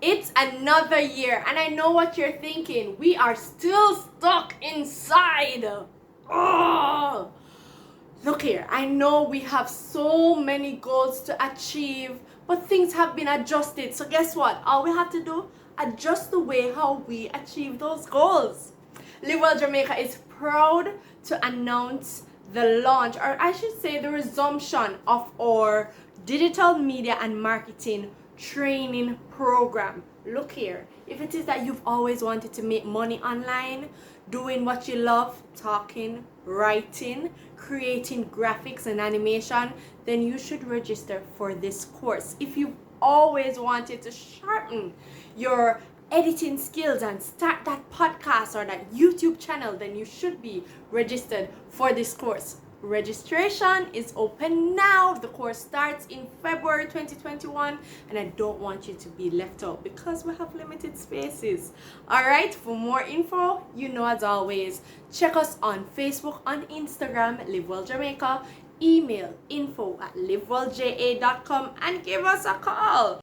It's another year, and I know what you're thinking. We are still stuck inside. Oh, look here. I know we have so many goals to achieve, but things have been adjusted. So guess what? All we have to do, adjust the way how we achieve those goals. Live Well Jamaica is proud to announce the launch, or I should say the resumption of our digital media and marketing training program. Look here, if it is that you've always wanted to make money online, doing what you love, talking, writing, creating graphics and animation, then you should register for this course. If you've always wanted to sharpen your editing skills and start that podcast or that YouTube channel, then you should be registered for this course. Registration is open now. The course starts in February 2021, and I don't want you to be left out because we have limited spaces. All right, for more info, you know, as always, check us on Facebook, on Instagram, Live Well Jamaica, email info@livewellja.com, and give us a call.